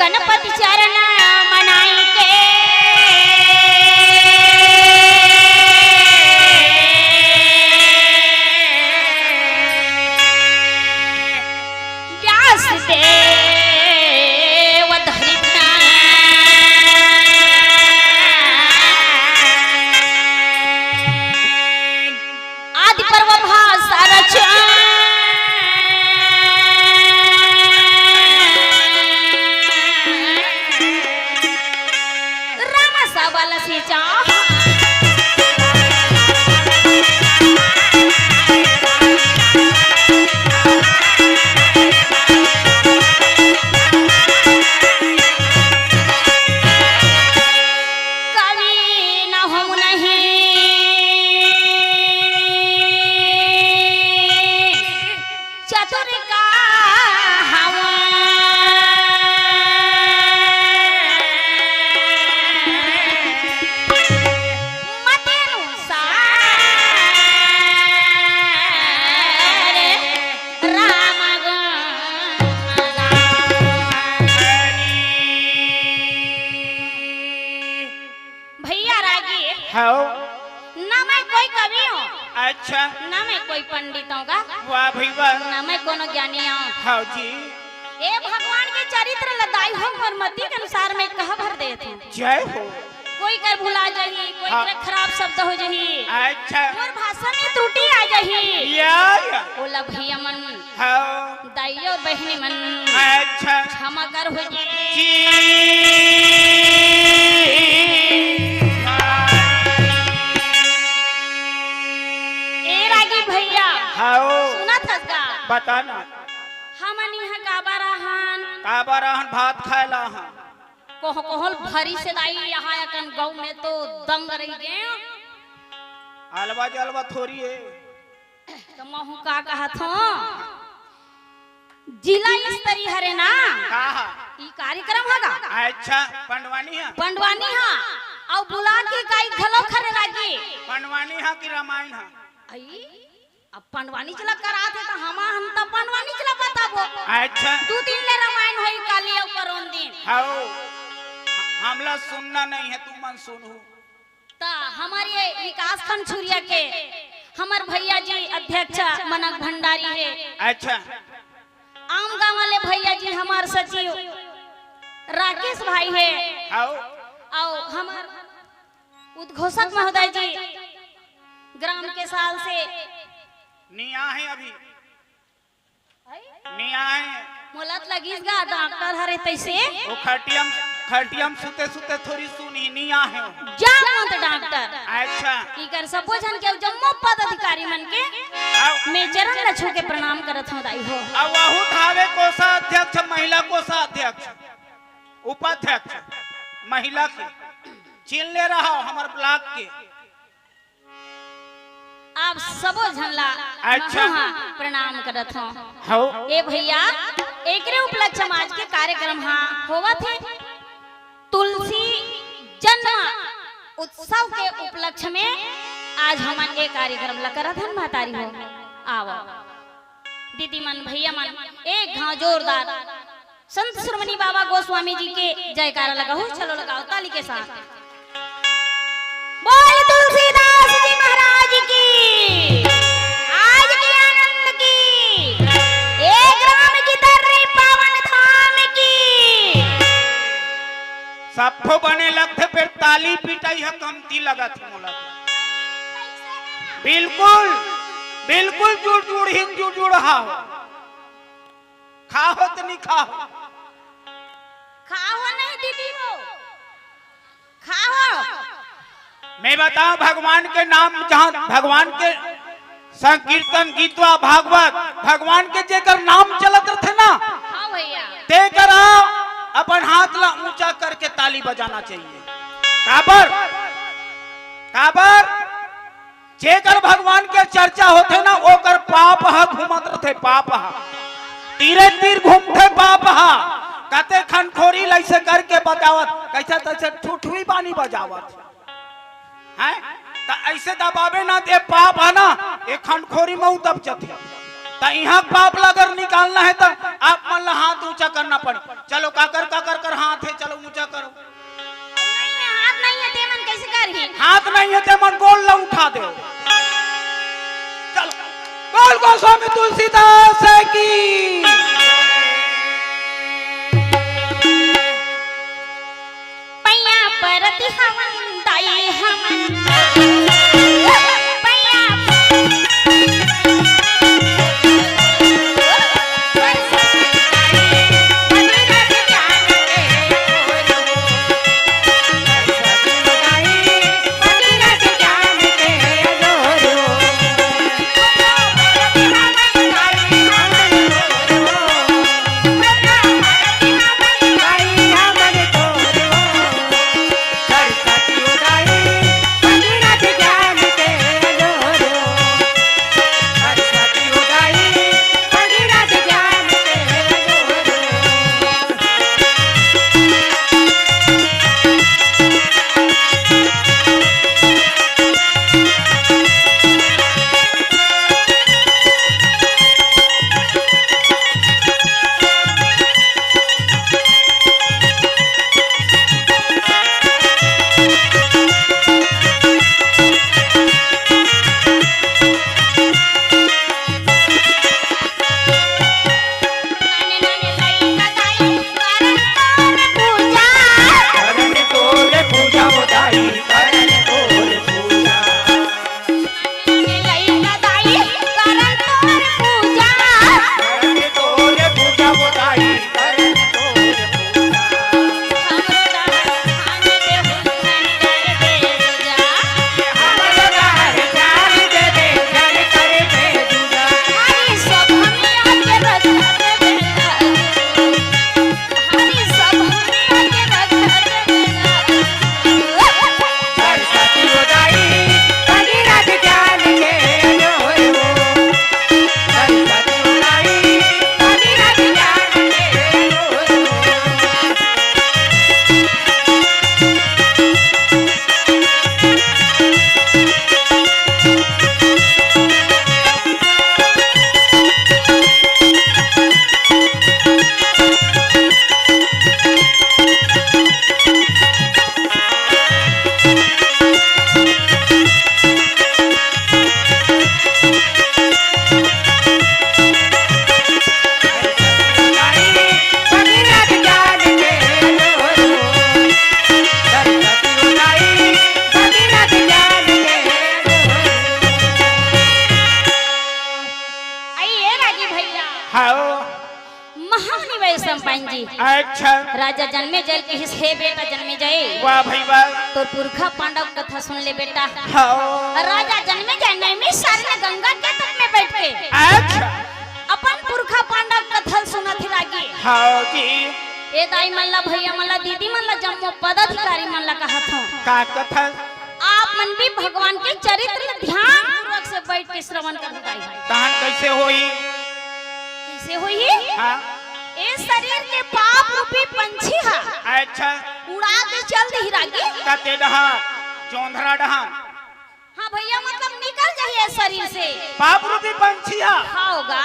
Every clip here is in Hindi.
गणपति चरण मनाई के व्यास देव धरिता आदि पर्व भाषा रचा ना मैं कोई कवि हूँ। अच्छा ना मैं कोई पंडित होगा। वाह भाई वाह। ना मैं कोनो ज्ञानी हूँ। हाँ जी। ए भगवान के चरित्र लदाई हो और मति के अनुसार मैं कह भर देती हूँ। जय हो। कोई कर भुला जाही, कोई कर खराब शब्द हो जाही। अच्छा। और भाषा में त्रुटि आ जाही। या। ओला भैया मन। हाँ। दाई और बहनी मन। अच्छा। क्षमा कर हो जी। भैया सुना था बताना हमन यहाँ काबारहन भात खाएला हन कोहल भरी से दाई यहाँ अकन गांव में तो दंग रही गए अलवा जलवा थोड़ी है तो महू का कहा था जिला स्तरी हरे ना कहा ई कार्यक्रम हगा। अच्छा पंडवानी है और बुला के काई घलो खरे लागी पंडवानी है कि रामायण है आई अब पंडवानी चला कराते तो हम तो पंडवानी चला बताबो। अच्छा 2-3 ले रामायण होई काली और करोन दिन हाओ हमला सुनना नहीं है तुम मन सुनू ता हमारे विकास खंड छुरिया के हमार भैया जी अध्यक्ष मनक भंडारी है। अच्छा आम गांव वाले भैया जी हमार सचिव राकेश भाई है। हाओ और हमार उद्घोषक महोदय जी ग्राम के साल से निया है अभी निया है मोलत लगीसगा डॉक्टर हरे तैसे वो खटियम सुते थोड़ी सुनी निया है जा मत डॉक्टर। अच्छा की कर सबो जन के जम्मो पद अधिकारी मन के मैं चरण न छू के प्रणाम करत हूं दाई हो। अब वहु थावे कोषाध्यक्ष महिला कोषाध्यक्ष उपाध्यक्ष महिला के चिन ले रहा हमार ब्लॉक के आप सबो झनला अच्छा प्रणाम करत हो। हां ए भैया एकरे उपलक्ष्य आज के कार्यक्रम होवा थे तुलसी जन्म उत्सव के उपलक्ष्य में आज हमन ये कार्यक्रम ला करत हन महतारी हो। आवो दीदी मन भैया मन एक घाव जोरदार संत श्रोमणी बाबा गोस्वामी जी के जयकारा लगाओ। चलो लगाओ ताली के साथ। बोल तुलसीदास जी महाराज की आज के आनंद की एक राम की दर्री पावन धाम की सबको बने लगते फिर ताली पिटाई है कमती लगा थी मोला बिल्कुल बिल्कुल जुड़ हिंद जुड़ हाओ खाओ तो नहीं खाओ नहीं दीदी हो खाओ। मैं बताऊं भगवान के नाम जहाँ भगवान के संकीर्तन गीतवा भागवत भगवान के जेकर नाम चलत रहे ना भैया तेकर अपन हाथ ला ऊंचा करके ताली बजाना चाहिए। काबर जेकर भगवान के चर्चा होते ना ओकर पाप घूमत रहे पाप तीरे तीर घूमते पाप कहते खनखोरी लैसे करके बजावत कैसे तैसे ठुठुई बानी बजावत है तो ऐसे दबावे ना दे पाप है ना एक खंडखोरी में दब जाते यहाँ पाप अगर निकालना है तो आप मन हाथ ऊंचा करना पड़े। चलो काकर काकर कर बोल ला उठा दे। चलो बोल गोस्वामी तुलसीदास की। पैया परति हवन दाई हमन पैया अच्छा राजा जन्मे जय के हे बेटा जन्मे जय। वाह भाई वाह। तो पुरखा पांडव कथा सुन ले बेटा। हाँ। राजा जन्मे जय नैमिषारण्य ने गंगा के तट में बैठ के अच्छा अपन पुरखा पांडव कथा सुना थी लागी। हाँ जी। ए दाई मल्ला भैया मल्ला दीदी मल्ला जम्मो पदाधिकारी मल्ला कहा था का कथा आप मन भी भगवान के चरित्र ध्यान पूर्वक से बैठ के श्रवण कर बताई। कहां कैसे होई? कैसे होई? हाँ। ए शरीर के पाप रूपी पंछी हा। अच्छा उड़ा के चल दी रागी कते डहा चौंधरा डहा। हाँ भैया मतलब निकल जाइए शरीर से पाप रूपी पंछी हा। हाँ होगा।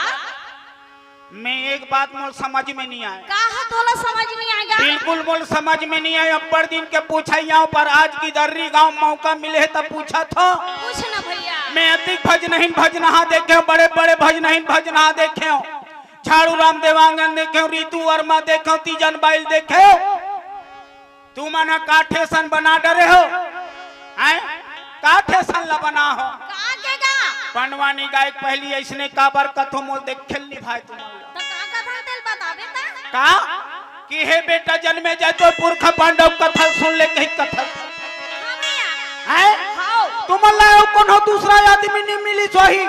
मैं एक बात मोल समझ में नहीं आया। कहा तोला समझ नहीं आएगा? बिल्कुल मोल समझ में नहीं आया। अब्बर दिन के पूछा यहाँ पर आज की दर्री गांव मौका मिले तब पूछा था। पूछ ना भैया। मैं अधिक भज नहीं भजनहा देखे, बड़े बड़े भज नहीं भजनहा देखे, झाड़ू राम देवांगन देखे, रीतू वर्मा देखे, तीजन बाइल देखे। तू मना काठे सन बना डरे हो? आए काठे सन ला बना हो? पंडवानी गायक पहली ऐसने काबर कथो मोल देख खेलनी भाई तुम तो का कथा तेल बता बेटा का कि हे बेटा जन्मे जाए तो पुरखा पांडव कथा सुन ले कहीं कथा है तुम लाओ कोनो दूसरा आदमी नहीं मिली सोही।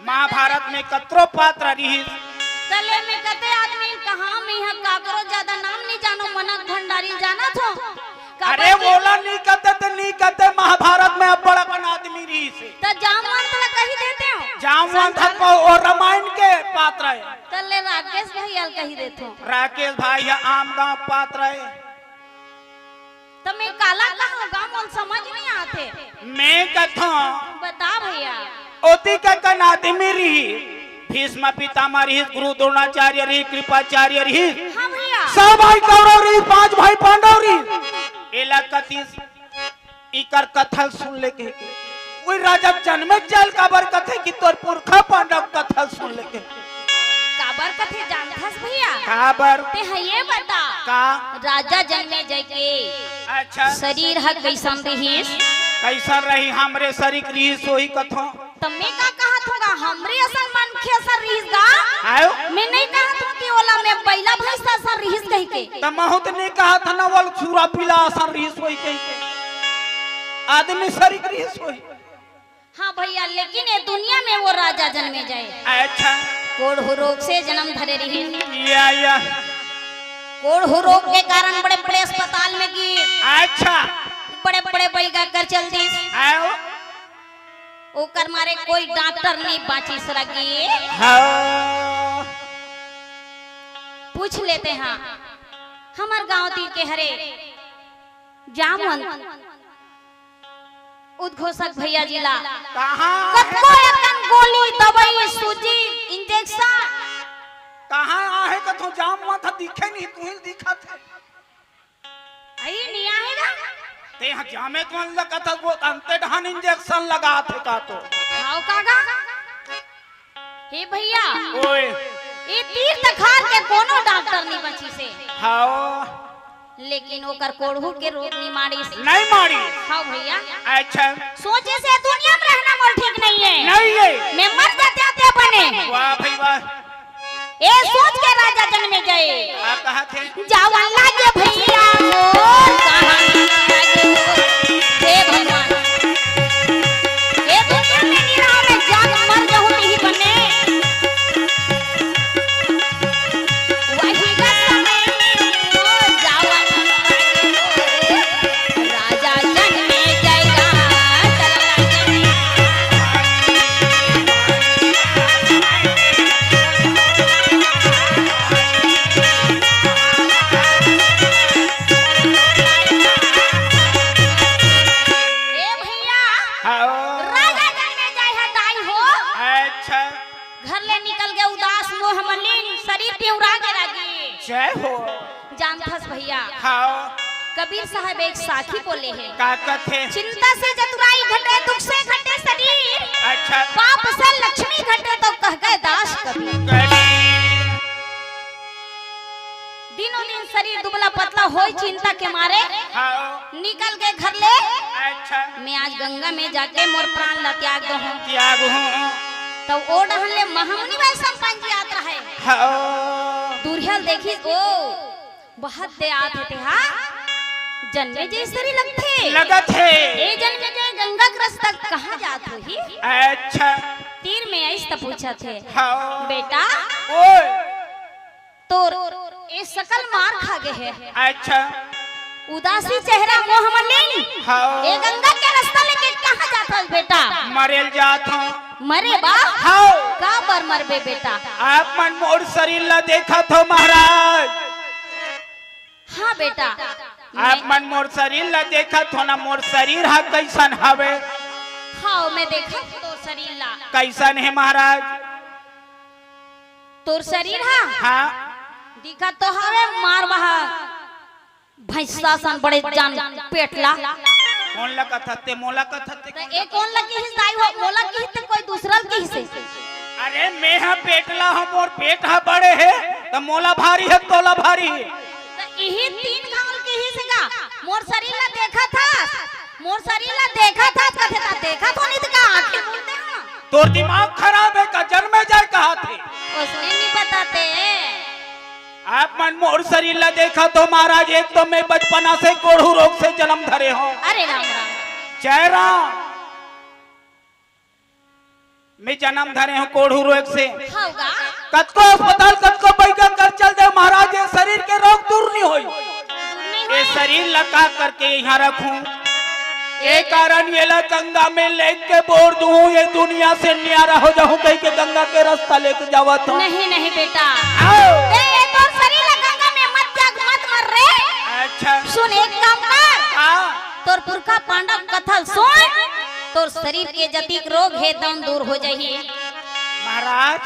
महाभारत में कतरो पात्र रही तले में कते आदमी कहां में है काकरो ज्यादा नाम नहीं जानो मनक भंडारी जाना थो। अरे बोला नहीं कहते महाभारत में अब बड़ा बन आदमी रही से तो जामवंत ला कही देते हो। जामवंत को और रामायण के पात्र है। तले राकेश भैया कही देते हो। राकेश भाई है आम गांव पात्र है। तो मैं काला कहां गांव में समझ नहीं आते। मैं कथा बता भैया ओती का कन आदमी रही भीष्म पितामह रही, गुरु द्रोणाचार्य रही, कृपाचार्य रही। हां भैया 6 भाई कौरव रही, 5 भाई पांडव रही। एला कतीस इकर कथल सुन ले के कोई राजा जन्मे चल काबर कथे कि तोर पुरखा पांडव कथल सुन ले के काबर कथे जानथस भैया काबर ते है ये बता का राजा जन्मे जय के अच्छा शरीर है कैसन रहीस कैसा रही हमरे शरीर रही सोही कथो तमे का कहत होगा हमरे असल मन के असर रहीस गा आयो मैं नहीं कहत हूं कि ओला में बैला भैंस असर रहीस कह के तमहुत ने कहा था ना वल छुरा पीला असर रही सोही कहीं के आदमी शरीर रही सोही हाँ भैया लेकिन ये दुनिया में वो राजा जन्मे जाए अच्छा कोढ़ रोग से जन्म धरे रही या कोढ़ रोग के कारण बड़े बड़े अस्पताल में गिर अच्छा बड़े बड़े बैगा कर चलती आयो ओकर मारे कोई डॉक्टर नहीं बाची सरगी हाँ पूछ लेते हैं हमार गांव तीर के हरे जामन उद्घोषक भैया जिला कहाँ कतको एकन गोली दवाई सूजी इंजेक्शन कहाँ आहे कथो जाम माथा दिखे नहीं तू ही दिखा थे आई नहीं आएगा ते यहाँ जामे तो लगा था वो अंते ढान इंजेक्शन लगा थे का तो खाओ कागा हे भैया ओए ये तीर्थ खार के कोनो डॉक्टर नहीं बची से हाँ लेकिन ओकर कोढ़ू के रोग नहीं मारी नहीं मारी खाओ भैया अच्छा सोचे से दुनिया में रहना मोर ठीक नहीं है नहीं है मैं मर जाते बने वाह भाई वाह ए सोच के राजा जन्मे गए आप कहा थे जावन लागे भैया मोर कहानी लागे हे भगवान ए दुनिया में निराह में जाग मर जाऊं नहीं बने वही का समय मोर जावन लागे राजा जन्मे जाएगा जय हो जानथस भैया हाँ कबीर साहब एक साखी बोले हैं का कथे चिंता से चतुराई घटे दुख से घटे शरीर अच्छा पाप से लक्ष्मी घटे तो कह गए दास कबीर दिनों दिन शरीर दुबला पतला होई चिंता के मारे हाँ निकल गए घर ले अच्छा मैं आज गंगा में जाके मोर प्राण ला त्याग दो हूं त्याग हूँ तो ओ डहन ले महामुनि भाई संपन्न जी यात्रा है हाँ दूरियल देखी ओ बहुत दे आते थे हाँ जन्मे जैसरी लगते लगत है ए जन्मे जय गंगा ग्रस्त तक कहाँ जात हो ही अच्छा तीर में ऐसा पूछा थे हाँ बेटा ओए तोर ए सकल मार खा गए है अच्छा उदासी चेहरा मोह मलिन हाँ ए गंगा के रास्ता लेके कहाँ जाता है बेटा मरेल जात हूँ मरे बा हाँ का बर मरबे बेटा आप मन मोर शरीर ला देखा थो महाराज हाँ बेटा आप मन मोर शरीर ला देखा थो ना मोर शरीर हा कैसन हवे हाँ मैं देखा तोर शरीर ला कैसन है महाराज तोर शरीर हा हाँ दिखा तो हवे मार बहा भैंसा सन बड़े जान पेटला कौन ला कथते मोला कथते तो एक कौन लगी हिस दाई हो मोला की हित कोई दूसरा की हिस्से अरे मैं हा पेटला हम और पेट हा बड़े है तो मोला भारी है तोला भारी है तो यही तीन घावल की हिस्से का मोर शरीर ला देखा था मोर शरीर ला देखा था कथे ता देखा तो नहीं का आंखें बोलते हैं तोर दिमाग खराब है का जन्मे जाए कहा थे उसने नहीं बताते आप मन मोर शरीर ला देखा तो महाराज एक तो मैं बचपना से कोढ़ू रोग से जन्म धरे हूँ अरे राम राम जय राम मैं जन्म धरे हूँ कोढ़ू रोग से होगा कतको अस्पताल कतको बैठक कर चल दे महाराज ये शरीर के रोग दूर नहीं होई ये शरीर लगा करके यहाँ रखूं ये कारण ये ला गंगा में लेके बोर दूं ये दुनिया से न्यारा हो जाऊं कहीं के गंगा के रास्ता लेके जावा तो नहीं नहीं बेटा आओ ए तो शरीर ला गंगा में मत जाग मत मर रे अच्छा सुन एक काम कर हाँ तोर पुरखा पांडव कथल सुन तोर शरीर के जतिक रोग है दम दूर हो जाही महाराज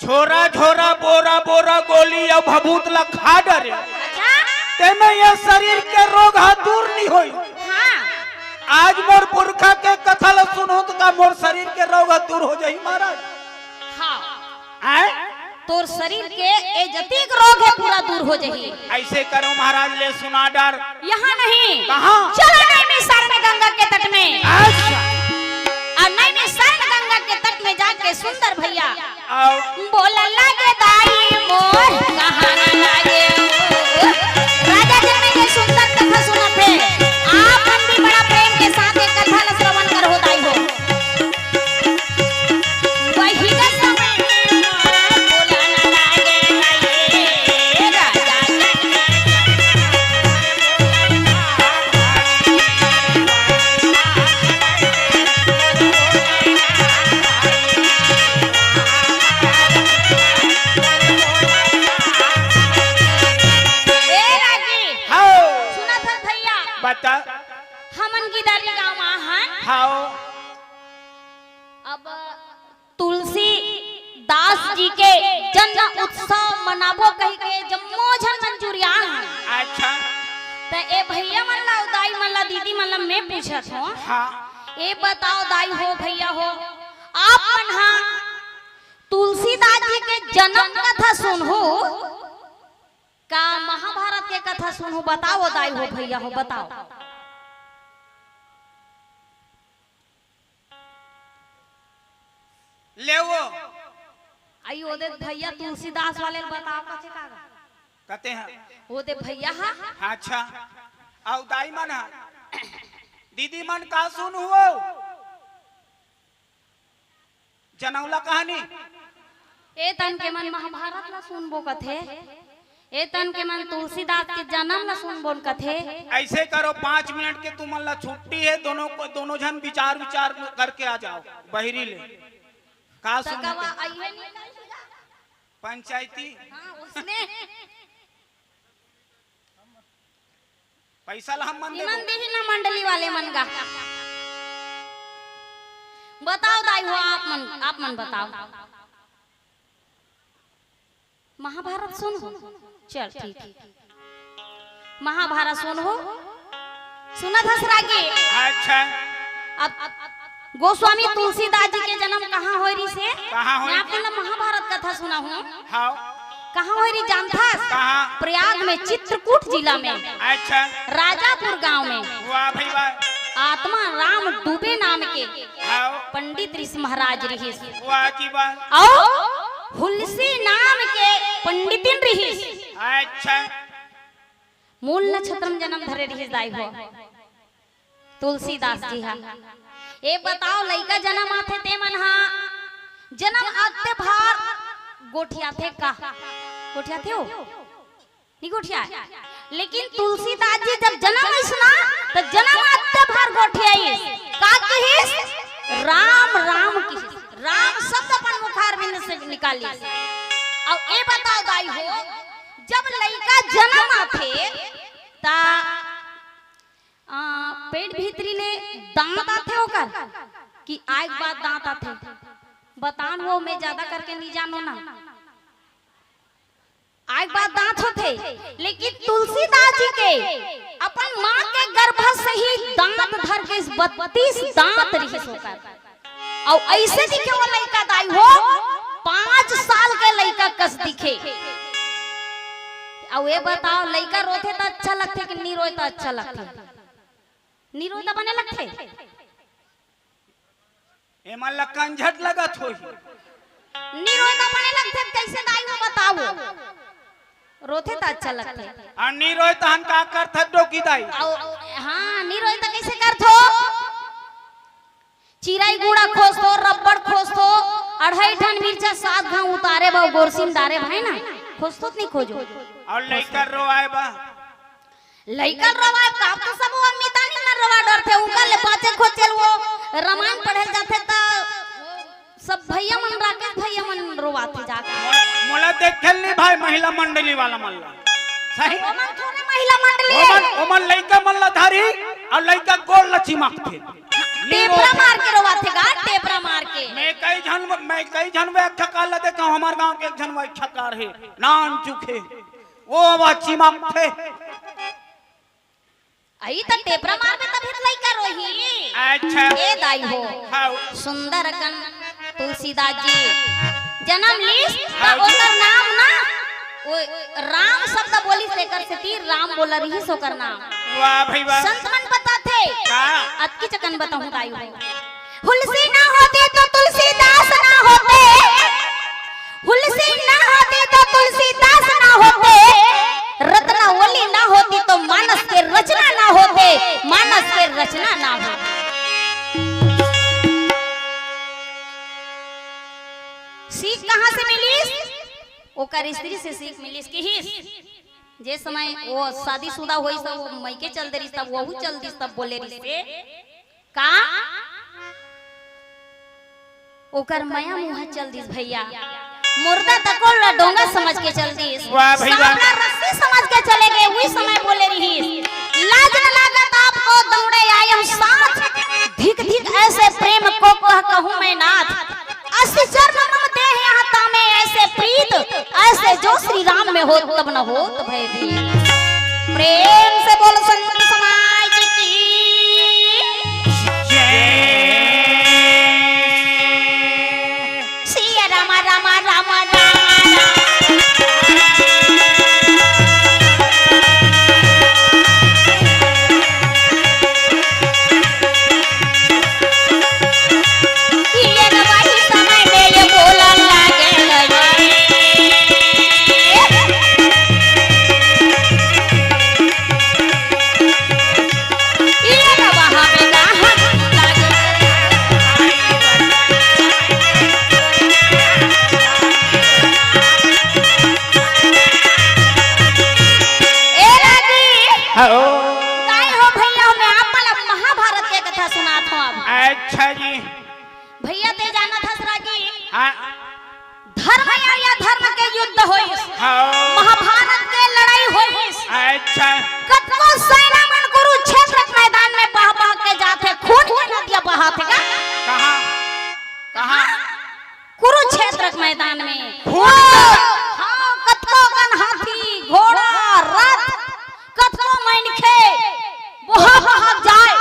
छोरा छोरा बोरा बोरा गोली अब भभूत ला खा डरे अच्छा तेने ये शरीर के रोग हा दूर नहीं होई हाँ आज मोर पुरखा के कथा ल सुनो तो का मोर शरीर के रोग दूर हो जाई महाराज। हाँ आए तोर शरीर के ए जतिक रोग है पूरा दूर हो जाही। ऐसे करो महाराज ले सुना डर। यहाँ नहीं कहाँ? चलो नहीं में शरण गंगा के तट में। अच्छा और नहीं में शरण गंगा के तट में जाके सुंदर भैया आओ बोला लागे दाई मोर कहाँ न लागे मोर। राजा जन्मे के सुंदर कथा सुनत है। आप हम भी बड़ा प्रेम के साथ एक कथा ल श्रवण कर होताई हो। वही का समय बोला न लागे लागे राजा बता हमन की दादी गाँव महान हाओ अब तुलसी दास जी के जन्म उत्सव मनाबो कही के जम्मो झन मंजूरिया। अच्छा त ए भैया मन ला दाई मन ला दीदी मन ला मैं पूछत हो। हाँ ए बताओ दाई हो भैया हो आप मन हा तुलसीदास जी के जन्म कथा सुनहु का महाभारत के कथा सुनहु? बताओ दाई हो भैया हो बताओ। ले वो आई ओदे भैया तुलसीदास वाले बताओ कथे का कहते हैं ओदे भैया हा। अच्छा आओ दाई मन हा दीदी मन का सुन हुओ जनौला कहानी ए तन के मन महाभारत ला सुनबो कथे। ए तन के मन तुलसीदास के जन्म ला सुनबो कथे। ऐसे करो 5 मिनट के तुमन ला छुट्टी है दोनों जन विचार करके आ जाओ बहिरी ले का सुन तकवा आइए नहीं पंचायती। हां उसने पैसा ला हम मन इमन देही ना मंडली वाले मन का बताओ दाई हो आप मन बताओ। महाभारत सुन हो चल ठीक महाभारत सुन हो सुना धसरागे। अच्छा अब गोस्वामी तुलसीदास जी के जन्म कहाँ होई रही से? कहाँ होई? मैं आपको महाभारत कथा सुना हूँ। हां कहाँ होई रही जानथा? कहाँ? प्रयाग में चित्रकूट जिला में अच्छा राजापुर गांव में वाह भाई वाह आत्मा राम दुबे नाम के हां पंडित ऋषि महाराज रही। वाह की बात और हुलसी नाम के पंडितिन रही। अच्छा मूल नक्षत्र में जन्म धरे रही दाई हो तुलसीदास जी हा। ए बताओ लइका जन्म आथे ते मन हा जन्म आते भार गोठिया थे का गोठिया थे हो नहीं गोठिया लेकिन तुलसीदास जी जब जन्म इसना तो जन्म आते भार गोठिया का कहिस राम राम की राम शब्द अपन मुखार बिंद से निकाली। और ए बताओ दाई हो जब लइका जन्म आथे ता पेट भीतरी ले दांत आथे होकर कि आग बाद दांत आथे बतान वो मैं ज्यादा करके नहीं जानो ना आग बाद दांत होते। लेकिन तुलसीदास जी के अपन माँ के गर्भ से ही दांत धर के 32 दांत रही होकर और ऐसे दिखे वो लड़का दाई हो 5 साल के लड़का कस दिखे। और ये बताओ लड़का रोते तो अच्छा लगते कि नहीं रोए तो अच्छा लगता? नहीं रोए तो बने लगते एमन ला कंझट लगत होई नहीं रोए तो बने लगते कैसे दाई हो बताओ? रोते तो अच्छा लगते और नहीं रोए तो हम का करत डोकी दाई। हाँ नहीं रोए तो कैसे करथो? चिराई गुड़ा खोसतो रबड़ खोसतो 2.5 टन मिर्चा 7 घाव उतारे बा गोरसिम दारे भाई ना खोसतो नहीं खोजो। और लइका रोआए बा लइका रोवा का तो सब अमिता नहीं ना रोवा डरथे उनका ले पाचे खोचल वो रामायण पढ़े जाते त सब भैया मन राकेश भैया मन रोवाते जाके मोला देखल नहीं भाई महिला मंडली वाला मल्ला सही ओमन थोड़े महिला मंडली ओमन लइका मन ला धारी और लइका गोल लची माखथे टेपरा मार के रोवाथे गा टेपरा मार के। मैं कई जन वे ठका ला देखा हमार गांव के एक जन वे ठकार है नान चुखे वो वाची माखथे आई त टेपरा मारबे तभी लइका रोही। अच्छा ए दाई हो हाँ सुंदर कन तुलसीदास जी जन्म लीस त हाँ। ओकर नाम ना ओ राम शब्द बोली से कर से तीर राम बोला रही सो कर नाम। वाह भाई वाह संत मन बताते का अतकी चकन बताऊं दाई हो हुलसी ना होती तो तुलसीदास ना होते, हुलसी ना होती तो तुलसीदास ना होते, रत्नावली ना होती तो मानस के रचना ना होते, मानस के रचना ना होते। सीख कहां से मिलीस? ओकर स्त्री से सीख मिलीस कि ही जे समय वो शादीशुदा होई सब वो मई के चल देरी तब वहू चल दिस तब बोले रिसे का ओकर माया मुंह चल दिस भैया मुर्दा तकोल डोंगा समझ के चल दिस वाह भैया सामना रस्सी समझ के चले गए वही समय बोले रही लाज न लागत आपको दौड़े आयम साथ धिक धिक ऐसे प्रेम को कहूं मैं नाथ अस्ति चरण मम देह यहाँ तामे ऐसे प्रीत ऐसे जो श्री राम में हो तब न हो तो भय भी प्रेम से बोल संत समाज की सिया रामा रामा रामा रामा ये नवाही समय में ये बोला लागे लगे ये नवाहा में गाहा लागे ए राजी हेलो काय हो भैया मैं आपला महाभारत के कथा सुनात हूं अब अच्छा जी भैया ते जाना था राजी हाँ धर्म या धर्म के युद्ध होई हाँ महाभारत के लड़ाई होई अच्छा कतको सेना मन कुरुक्षेत्र मैदान में बह बह के जाते खून की नदियां बहाते का कहाँ कहाँ कुरुक्षेत्र मैदान में खून हाँ कतको गन हाथी घोड़ा रथ कतको मनखे बह बह जाए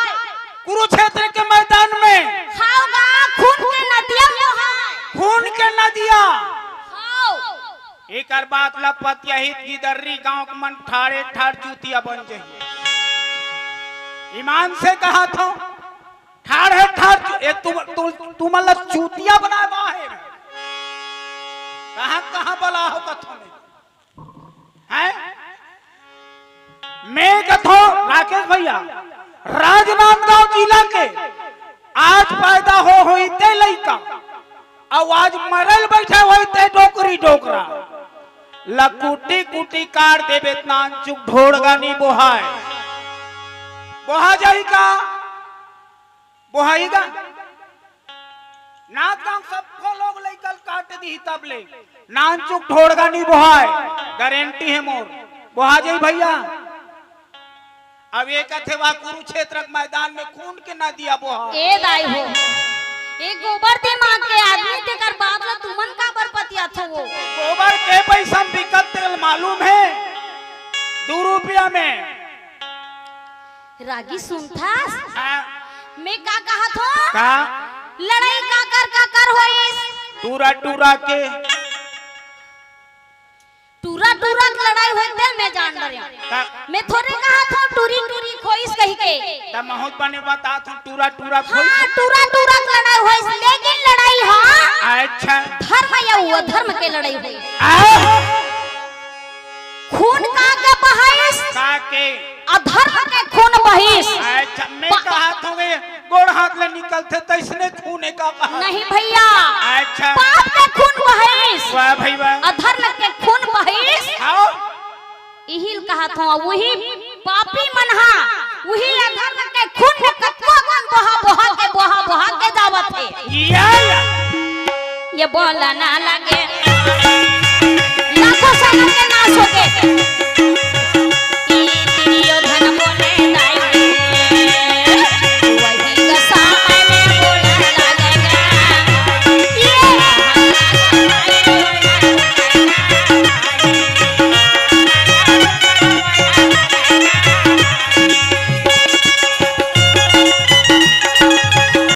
कुरुक्षेत्र के मैदान में खाओगा खून की नदियां बहाए खून के नदिया खाओ एक बात लपत यही गिदर्री गांव के मन ठाड़े ठाड़ चूतिया बन जाइए ईमान से कहा था ठाड़े ठाड़ ये तुम मतलब चूतिया बना है कहाँ कहाँ बला हो कथों में हैं मैं कथो राकेश भैया राजनांदगांव जिला के आज पैदा हो ते लइका अब आज मरल बैठे होते डोकरी डोकरा लकुटी कुटी काट देवे नान चुक ढोड़गा नी बोहाय बोहा जाएगा बोहाईगा नाच गांव सबको लोग लेकर काट दी तब ले नान चुक ढोड़गा नी बोहाय गारंटी है मोर बोहा जाई भैया अब एक थे वह कुरुक्षेत्र मैदान में खून के ना दिया बोहा ए दाई हो एक गोबर दे मांग के आदमी के कर बात ला तुमन का बरपतिया था वो गोबर के पैसा बिकत तेल मालूम है 2 रुपया में रागी सुनथा हाँ, मैं का कहा था का लड़ाई का कर होई टूरा टूरा के टूरा टूरा की लड़ाई होई ते मैं जान रहा ता मैं थोड़े कहा था टूरी टूरी खोइस कही के ता बहुत बने बता तू टूरा टूरा खोई हां टूरा टूरा की लड़ाई होई लेकिन लड़ाई हां अच्छा धर्म या वो धर्म के लड़ाई हुई आ खून का बहाइस का के अधर्म के खून बहिस अच्छा मैं कहा था वे गोड़ हाथ ले निकलते तैसने खूने का कहा नहीं भैया अच्छा पाप के खून बहिस वाह भाई वाह अधर्म के खून बहिस आओ इहिल कहा था वही पापी मनहा वही अधर्म के खून में कतवा गन बहा के जावत है या ये बोला ना लगे